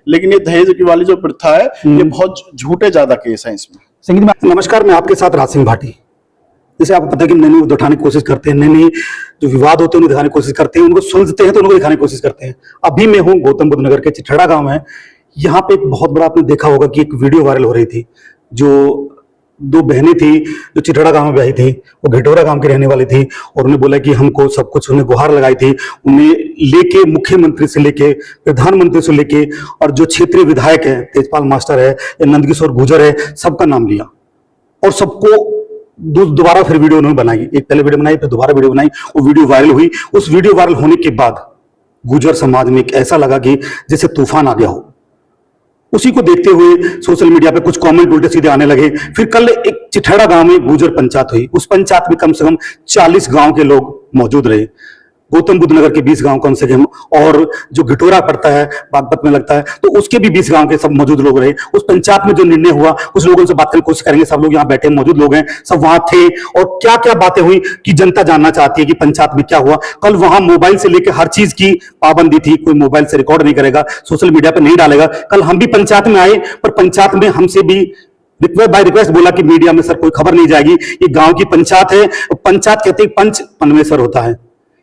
लेकिन ये दहेज की वाली जो प्रथा है ये बहुत झूठे ज्यादा केस है इसमें। संगीत में नमस्कार, मैं आपके साथ राज सिंह भाटी। जैसे आपको पता है कि नैनी उठाने की कोशिश करते हैं, नैनी जो विवाद होते हैं उन्हें दिखाने की कोशिश करते हैं, उनको सुलझते हैं तो उनको दिखाने की कोशिश करते हैं। अभी मैं हूँ गौतम बुद्ध नगर के चिठड़ा गांव है। यहाँ पे एक बहुत बड़ा आपने देखा होगा कि एक वीडियो वायरल हो रही थी, जो दो बहनें थी जो चिठड़ा गांव में ब्याही थी, वो घिटोरा गांव की रहने वाली थी और उन्हें बोला कि हमको सब कुछ, उन्हें गुहार लगाई थी। उन्हें लेके मुख्यमंत्री से लेके प्रधानमंत्री से लेके और जो क्षेत्रीय विधायक है तेजपाल मास्टर है या नंदकिशोर गुर्जर है, सबका नाम लिया और सबको दोबारा फिर वीडियो उन्होंने बनाई। एक पहले वीडियो बनाई, फिर दोबारा वीडियो बनाई, वो वीडियो वायरल हुई। उस वीडियो वायरल होने के बाद गुर्जर समाज में एक ऐसा लगा कि जैसे तूफान आ गया हो। उसी को देखते हुए सोशल मीडिया पे कुछ कमेंट उल्टे सीधे आने लगे। फिर कल एक चिठड़ा गांव में गुर्जर पंचायत हुई। उस पंचायत में कम से कम 40 गांव के लोग मौजूद रहे। गौतम बुद्ध नगर के 20 गांव कम से कम, और जो घिटोरा पड़ता है बागपत में लगता है तो उसके भी 20 गांव के सब मौजूद लोग रहे। उस पंचायत में जो निर्णय हुआ कुछ लोगों से बात करने की कोशिश करेंगे। सब लोग यहाँ बैठे मौजूद लोग हैं, सब वहां थे और क्या क्या बातें हुई कि जनता जानना चाहती है कि पंचायत में क्या हुआ। कल वहां मोबाइल से लेकर हर चीज की पाबंदी थी, कोई मोबाइल से रिकॉर्ड नहीं करेगा, सोशल मीडिया पर नहीं डालेगा। कल हम भी पंचायत में आए, पर पंचायत में हमसे भी रिक्वेस्ट बोला कि मीडिया में सर कोई खबर नहीं जाएगी, ये गांव की पंचायत है। पंचायत कहते हैं पंच परमेश्वर होता है,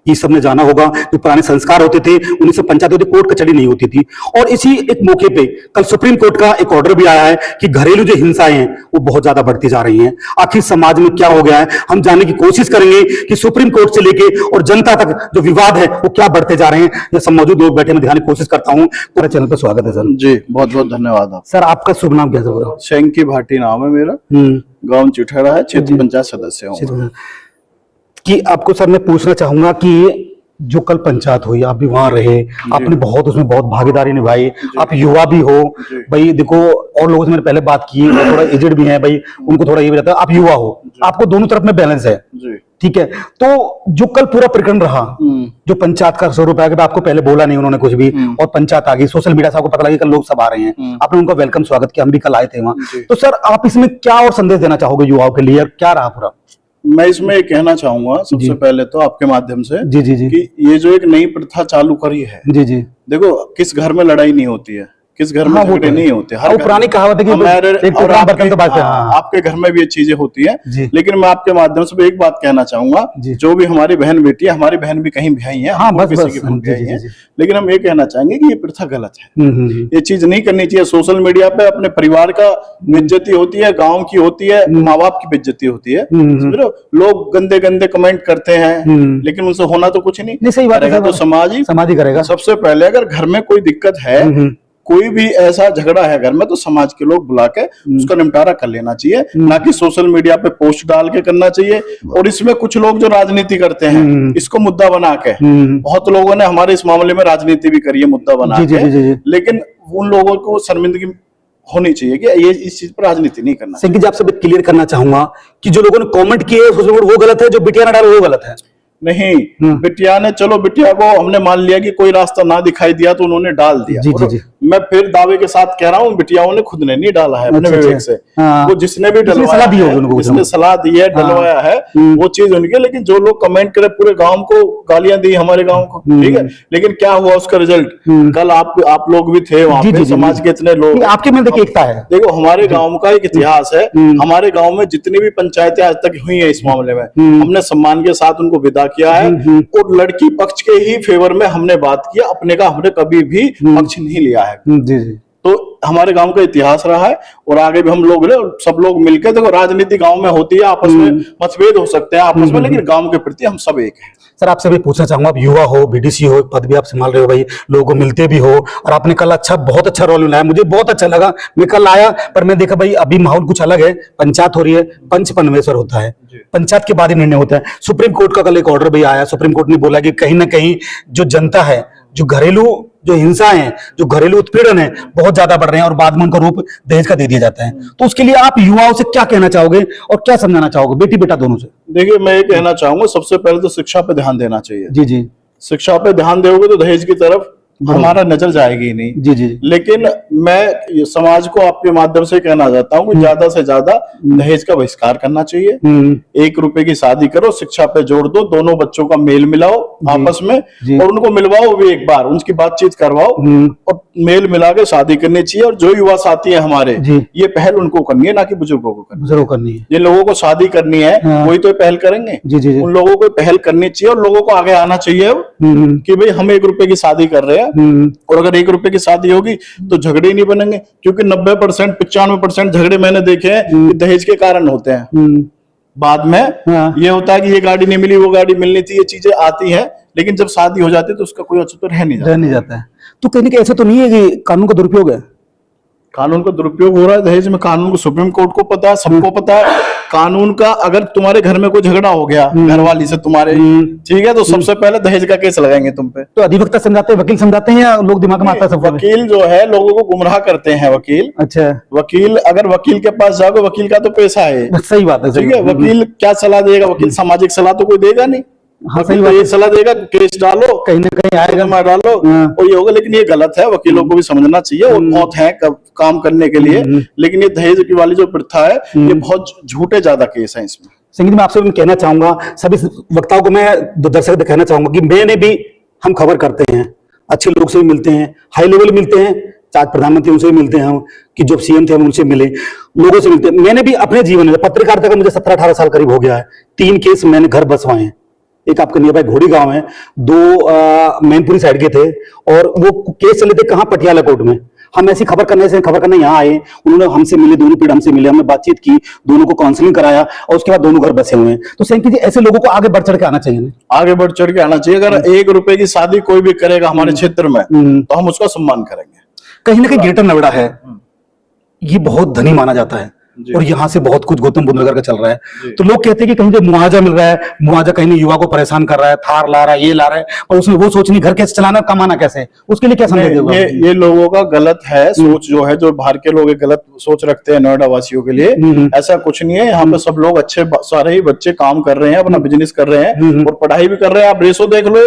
ये सबने जाना होगा। जो पुराने संस्कार होते थे उन्हीं से पंचायत होती, कोर्ट कचहरी नहीं होती थी। और इसी एक मौके पे कल सुप्रीम कोर्ट का एक ऑर्डर भी आया है कि घरेलू जो हिंसाएं हैं वो बहुत ज्यादा बढ़ती जा रही हैं। आखिर समाज में क्या हो गया है, हम जानने की कोशिश करेंगे कि सुप्रीम कोर्ट से लेके और जनता तक जो विवाद है वो क्या बढ़ते जा रहे हैं। ये सब मौजूद लोग बैठे, मैं दिखाने की कोशिश करता हूँ। पूरा चैनल पर स्वागत है सर। जी बहुत बहुत धन्यवाद। आप सर आपका शुभ नाम क्या है? शंकी भाटी नाम है मेरा, गाँव चिठड़ा है, क्षेत्र पंचायत सदस्य हूँ। कि आपको सर मैं पूछना चाहूंगा कि जो कल पंचायत हुई, आप भी वहां रहे, आपने बहुत उसमें बहुत भागीदारी निभाई, आप युवा भी हो भाई। देखो और लोगों से मैंने पहले बात की, वो थोड़ा एजेड भी हैं भाई, उनको थोड़ा ये भी रहता है, आप युवा हो, आपको दोनों तरफ में बैलेंस है, ठीक है। तो जो कल पूरा प्रकरण रहा, जो पंचायत का स्वरूप है, आपको पहले बोला नहीं उन्होंने कुछ भी, और पंचायत आ गई, सोशल मीडिया से आपको पता लगा कल लोग सब आ रहे हैं, आपने उनका वेलकम स्वागत किया, हम भी कल आए थे वहां। तो सर आप इसमें क्या और संदेश देना चाहोगे युवाओं के लिए, क्या रहा पूरा? मैं इसमें ये कहना चाहूंगा सबसे पहले तो आपके माध्यम से जी कि ये जो एक नई प्रथा चालू करी है, जी देखो किस घर में लड़ाई नहीं होती है, किस घर में झगड़े नहीं होते। हर पुरानी कहावत है कि आपके घर में भी ये चीजें होती है। लेकिन मैं आपके माध्यम से एक बात कहना चाहूंगा, जो भी हमारी बहन बेटी है, हमारी बहन भी कहीं ब्याही है, किसी की बहन ब्याही है, लेकिन हम ये कहना चाहेंगे कि ये प्रथा गलत है, ये चीज नहीं करनी चाहिए। सोशल मीडिया पे अपने परिवार का बेइज्जती होती है, गाँव की होती है, माँ बाप की बेइज्जती होती है। लोग गंदे गंदे कमेंट करते हैं, लेकिन उनसे होना तो कुछ नहीं। सही बात है, तो समाज ही करेगा। सबसे पहले अगर घर में कोई दिक्कत है, कोई भी ऐसा झगड़ा है घर में, तो समाज के लोग बुला के उसका निपटारा कर लेना चाहिए, ना कि सोशल मीडिया पे पोस्ट डाल के करना चाहिए। और इसमें कुछ लोग जो राजनीति करते हैं, इसको मुद्दा बना के, बहुत लोगों ने हमारे इस मामले में राजनीति भी करी है मुद्दा बना के, लेकिन उन लोगों को शर्मिंदगी होनी चाहिए कि ये इस चीज पर राजनीति नहीं करना। संकीत जी आपसे क्लियर करना चाहूंगा कि जो लोगों ने कमेंट किए वो गलत है, जो बिटिया ने डाला वो गलत है। नहीं, बिटिया ने, चलो बिटिया को हमने मान लिया कि कोई रास्ता ना दिखाई दिया तो उन्होंने डाल दिया। जी। मैं फिर दावे के साथ कह रहा हूँ, बिटियाओं ने खुद ने नहीं डाला है अपने विवेक से। वो जिसने भी डलवाया है, जिसने सलाह दी है, डलवाया है, वो चीज उनकी। लेकिन जो लोग कमेंट करे, पूरे गांव को गालियां दी हमारे गांव को, ठीक है, लेकिन क्या हुआ उसका रिजल्ट? कल आप लोग भी थे वहां पे, समाज के इतने लोग, आपके में देखिए एकता है। देखो हमारे गाँव का एक इतिहास है, हमारे गाँव में जितनी भी पंचायतें आज तक हुई है इस मामले में, हमने सम्मान के साथ उनको विदा किया है और लड़की पक्ष के ही फेवर में हमने बात किया, अपने का हमने कभी भी पक्ष नहीं लिया है। जी। तो हमारे गांव का इतिहास रहा है और आगे भी हम लोग सब लोग मिलकर, देखो राजनीति गांव में होती है, आपस में मतभेद हो सकते हैं आपस में, लेकिन गांव के प्रति हम सब एक हैं। सर आपसे भी पूछना चाहूंगा, आप युवा हो, बीडीसी हो, पद भी आप संभाल रहे हो भाई, लोगों को मिलते भी हो, और आपने कल बहुत अच्छा रोल निभाया, मुझे बहुत अच्छा लगा। मैं कल आया पर मैं देखा भाई अभी माहौल कुछ अलग है, पंचायत हो रही है, पंच परमेश्वर होता है, पंचायत के बाद ही निर्णय होता है। सुप्रीम कोर्ट का कल एक ऑर्डर भी आया, सुप्रीम कोर्ट ने बोला कि कहीं ना कहीं जो जनता है, जो घरेलू जो हिंसा है, जो घरेलू उत्पीड़न है, बहुत ज्यादा बढ़ रहे हैं और बाद में उनका रूप दहेज का दे दिया जाता है। तो उसके लिए आप युवाओं से क्या कहना चाहोगे और क्या समझाना चाहोगे, बेटी बेटा दोनों से? देखिए मैं ये कहना चाहूंगा, सबसे पहले तो शिक्षा पे ध्यान देना चाहिए। जी। शिक्षा पे ध्यान दोगे तो दहेज की तरफ हमारा नजर जाएगी ही नहीं। जी जी लेकिन मैं ये समाज को आपके माध्यम से कहना चाहता हूँ कि ज्यादा से ज्यादा दहेज का बहिष्कार करना चाहिए। 1 रुपए की शादी करो, शिक्षा पे जोड़ दो, दोनों बच्चों का मेल मिलाओ आपस में, और उनको मिलवाओ भी एक बार, उनकी बातचीत करवाओ और मेल मिला के शादी करनी चाहिए। और जो युवा साथी है हमारे, ये पहल उनको करनी है, ना कि बुजुर्गों को करनी है। जिन लोगों को शादी करनी है वही तो पहल करेंगे। उन लोगों को पहल करनी चाहिए और लोगों को आगे आना चाहिए कि भाई हम 1 रुपए की शादी कर रहे हैं, और अगर 1 रुपए की शादी होगी तो झगड़े ही नहीं बनेंगे। क्योंकि 90% 95% झगड़े मैंने देखे हैं कि दहेज के कारण होते हैं। बाद में ये होता है कि ये गाड़ी नहीं मिली, वो गाड़ी मिलनी थी, ये चीजें आती हैं, लेकिन जब शादी हो जाती है तो उसका कोई औचित्य रह नहीं जाता है। तो कहीं ना कहीं ऐसा तो नहीं है कि कानून का दुरुपयोग है? कानून का दुरुपयोग हो रहा है दहेज में। कानून को सुप्रीम कोर्ट को पता है, सबको पता है कानून का। अगर तुम्हारे घर में कोई झगड़ा हो गया घर वाली से तुम्हारे, ठीक है, तो सबसे पहले दहेज का केस लगाएंगे तुम पे। तो अधिवक्ता समझाते हैं, वकील समझाते हैं, या लोग दिमाग में आता है सब? वकील जो है लोगों को गुमराह करते हैं वकील। अच्छा, वकील, अगर वकील के पास जाओगे, वकील का तो पैसा है। सही बात है, ठीक है। वकील क्या सलाह देगा? वकील सामाजिक सलाह तो कोई देगा नहीं। हाँ, सही बात ये सलाह देगा केस डालो, कहीं ना कहीं आएगा, मार डालो, और ये होगा। लेकिन ये गलत है, वकीलों को भी समझना चाहिए। और बहुत है काम करने के लिए, लेकिन ये दहेज की वाली जो प्रथा है, ये बहुत झूठे ज्यादा केस है इसमें। संगीत, मैं आपसे कहना चाहूंगा, सभी वक्ताओं को मैं दर्शक कहना चाहूंगा कि मैंने भी, हम खबर करते हैं, अच्छे लोग से भी मिलते हैं, हाई लेवल मिलते हैं, आज प्रधानमंत्री उनसे भी मिलते हैं, हम कि जो सीएम थे हम उनसे मिले, लोगों से मिलते हैं। मैंने भी अपने जीवन में, पत्रकारिता का मुझे 17-18 साल करीब हो गया है, 3 केस मैंने घर बसवाए हैं। एक आपके नियर बाय घोड़ी गांव है, 2 मैनपुरी साइड के थे, और वो केस चले थे कहाँ, पटियाला कोर्ट में। हम ऐसी खबर करने यहाँ आए, उन्होंने हमसे मिले, दोनों पीठ हमसे मिले, हमने बातचीत की, दोनों को काउंसलिंग कराया, और उसके बाद दोनों घर बसे हुए हैं। तो संकीत जी, ऐसे लोगों को आगे बढ़ चढ़ के आना चाहिए, आगे बढ़ चढ़ के आना चाहिए। अगर 1 रुपए की शादी कोई भी करेगा हमारे क्षेत्र में, तो हम उसका सम्मान करेंगे। कहीं ना कहीं ग्रेटर नोएडा है, ये बहुत धनी माना जाता है, और यहाँ से बहुत कुछ गौतम बुद्ध नगर का चल रहा है। तो लोग कहते हैं कि कहीं जो मुआवजा मिल रहा है, मुआवजा कहीं नहीं, युवा को परेशान कर रहा है, थार ला रहा है, ये ला रहा है, और उसमें वो सोच नहीं घर कैसे चलाना, कमाना कैसे, उसके लिए क्या समझ देगा? ये लोगों का गलत है सोच, जो है, जो बाहर के लोग गलत सोच रखते हैं नोएडा वासियों के लिए। ऐसा कुछ नहीं है। यहाँ पे सब लोग अच्छे, सारे ही बच्चे काम कर रहे हैं, अपना बिजनेस कर रहे हैं और पढ़ाई भी कर रहे हैं। आप रेशो देख लो,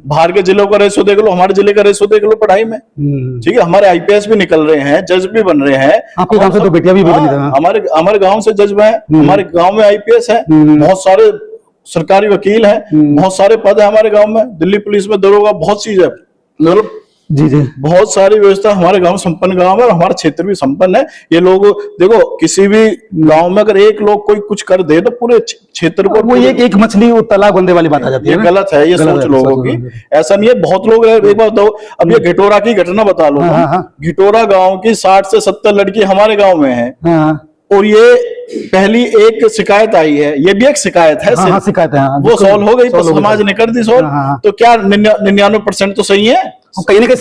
बाहर के जिलों का रेशो देख लो, हमारे जिले का रेशो देख लो पढ़ाई में। ठीक है, हमारे IPS भी निकल रहे हैं, जज भी बन रहे हैं। आपके गांव से तो बेटियां भी बनी थी। हमारे गांव से जज है, हमारे गांव में IPS है, बहुत सारे सरकारी वकील हैं, बहुत सारे पद है हमारे गांव में, दिल्ली पुलिस में दरोगा, बहुत चीज है, मतलब जी जी, बहुत सारी व्यवस्था हमारे गांव संपन्न गांव है, और हमारा क्षेत्र भी संपन्न है। ये लोग देखो, किसी भी गांव में अगर एक लोग कोई कुछ कर दे तो पूरे क्षेत्र को, वो एक मछली वो तालाब बंदे वाली बात आ जाती है। ये गलत है, ये सोच लोगों की। ऐसा नहीं है, बहुत लोग, एक बात बताओ, अब ये घिटोरा की घटना बता लो। घिटोरा गाँव की 60 से 70 लड़की हमारे गाँव में है, और ये पहली एक शिकायत आई है, ये भी एक शिकायत है। शिकायत है, वो सॉल्व हो गई, तो समाज ने कर दी सॉल्व। तो क्या 99% तो सही है। कहीं ना कहीं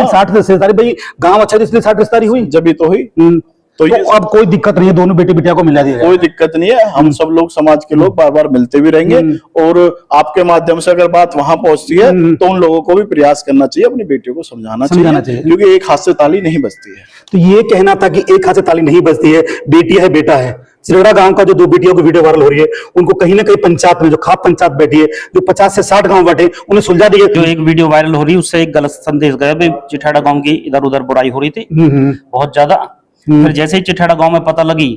60 रिश्तेदारी, भाई गांव अच्छा इसलिए 60 रिश्तेदारी हुई, जब भी तो हुई। तो अब कोई दिक्कत नहीं है, दोनों बेटी बिटिया को मिला दिया, कोई दिक्कत नहीं है। हम सब लोग, समाज के लोग बार बार मिलते भी रहेंगे, और आपके माध्यम से अगर बात वहां पहुंचती है तो उन लोगों को भी प्रयास करना चाहिए, अपनी बेटियों को समझाना चाहिए, क्योंकि एक हाथ से ताली नहीं बजती है। तो ये कहना था कि एक हाथ से ताली नहीं बजती है, बेटी है बेटा है। सिरोड़ा गांव का जो 2 बेटियों की वीडियो वायरल हो रही है, उनको कहीं ना कहीं पंचायत में, जो खाप पंचायत बैठी है, जो 50 से 60 गांव बैठे, उन्हें सुलझा दिया। जो एक वीडियो वायरल हो रही है, उससे एक गलत संदेश गया, भाई चिठाड़ा गांव की इधर उधर बुराई हो रही थी बहुत ज्यादा। फिर जैसे ही चिठाड़ा गांव में पता लगी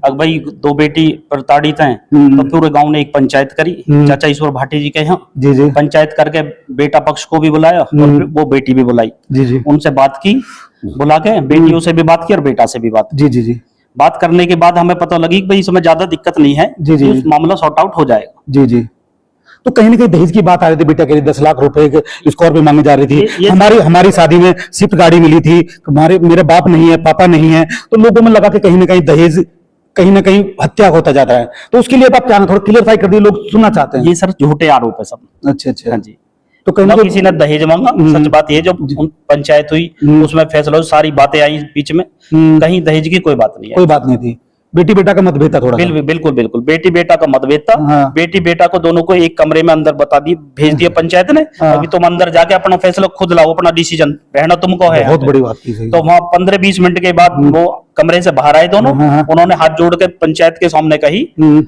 अब भाई 2 बेटी प्रताड़ित हैं, तो पूरे गांव ने एक पंचायत करी, चाचा ईश्वर भाटी जी के यहाँ पंचायत करके बेटा पक्ष को भी बुलाया, और वो बेटी भी बुलाई, उनसे बात की, बुला के बेटियों से भी बात की और बेटा से भी बात। बात करने के बाद हमें पता लगी कि भाई इसमें ज्यादा दिक्कत नहीं है, उस मामला सॉर्ट आउट हो जाएगा। तो कहीं ना कहीं दहेज की बात आ रही थी, बेटा के लिए 10 लाख रुपए स्कॉर्पियो मांगी जा रही थी। हमारी शादी में स्विफ्ट गाड़ी मिली थी, मेरे बाप नहीं है, पापा नहीं है, तो लोगों में लगा कि कहीं ना कहीं दहेज कहीं ना कहीं हत्या होता जाता है। तो उसके लिए आप क्या थोड़ा क्लियरफाई कर दिए, लोग सुनना चाहते हैं। ये सर झूठे आरोप है सब। अच्छा, हाँ जी। तो कहीं किसी ने दहेज मांगा, सच बात ये, जो पंचायत हुई उसमें फैसला, सारी बातें आई बीच में, कहीं दहेज की कोई बात नहीं है, कोई बात नहीं थी। बेटी बेटा का मतभेद था थोड़ा। बिल्कुल बेटी बेटा का मतभेद था। बेटी बेटा को दोनों को एक कमरे में अंदर बता दी, भेज दिया पंचायत ने, अभी तुम अंदर जाके अपना फैसला खुद लाओ, अपना डिसीजन, रहना तुमको है। बहुत बड़ी बात थी। तो वहां 15-20 मिनट के बाद वो कमरे से बाहर आए दोनों, उन्होंने हाथ जोड़ के पंचायत के सामने कही,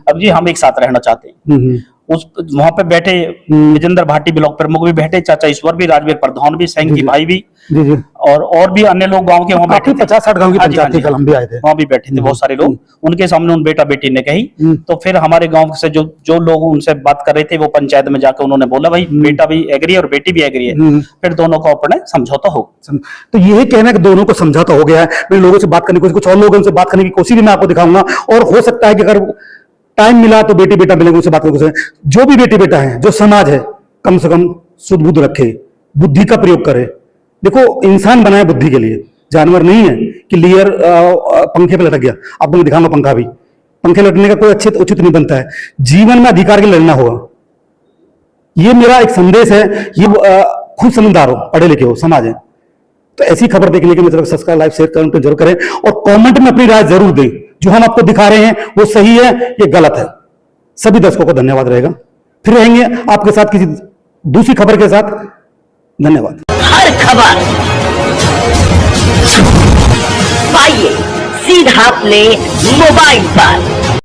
अब जी हम एक साथ रहना चाहते हैं। उस वहां पे बैठे विजेंद्र भाटी ब्लॉक प्रमुख भी बैठे, चाचा ईश्वर भी, राजवीर प्रधान भी, सैंग जी भाई भी, जी जी। और भी अन्य लोग गांव के वहां बैठे थे। 50-60 गांव की हाँ जी, हाँ पंचायत थी, जी। कल हम भी आए थे। वहां भी बैठे थे बहुत सारे लोग, उनके सामने उन बेटा बेटी ने कही। तो फिर हमारे गांव से जो लोग उनसे बात कर रहे थे वो पंचायत में जाकर उन्होंने बोला भाई बेटा भी एग्री है और बेटी भी एग्री है, फिर दोनों का अपने समझौता हो। तो यही कहना है कि दोनों को समझौता हो गया है। मैं लोगों से बात करने की कोशिश, कुछ और लोगों से बात करने की कोशिश भी मैं आपको दिखाऊंगा, और हो सकता है कि अगर टाइम मिला तो बेटी बेटा मिलेंगे, उनसे बात करके जो भी बेटी बेटा है, जो समाज है, कम से कम शुद्ध बुद्ध रखे, बुद्धि का प्रयोग करे। देखो इंसान बनाए बुद्धि के लिए, जानवर नहीं है कि लेयर पंखे पे लटक गया। आपको मैं दिखाऊंगा पंखा भी, पंखे लटकने का कोई अच्छे उचित नहीं बनता है। जीवन में अधिकार के लिए लड़ना होगा, ये मेरा एक संदेश है। ये खुद समझदार हो, पढ़े लिखे हो, समाज है। तो ऐसी खबर देखने के लिए मतलब सब्सक्राइब, लाइक, शेयर, कमेंट जरूर करें, और कमेंट में अपनी राय जरूर दें। जो हम आपको दिखा रहे हैं वो सही है, ये गलत है। सभी दर्शकों को धन्यवाद रहेगा। फिर रहेंगे आपके साथ किसी दूसरी खबर के साथ। धन्यवाद। हर खबर पाइए सीधा अपने मोबाइल पर।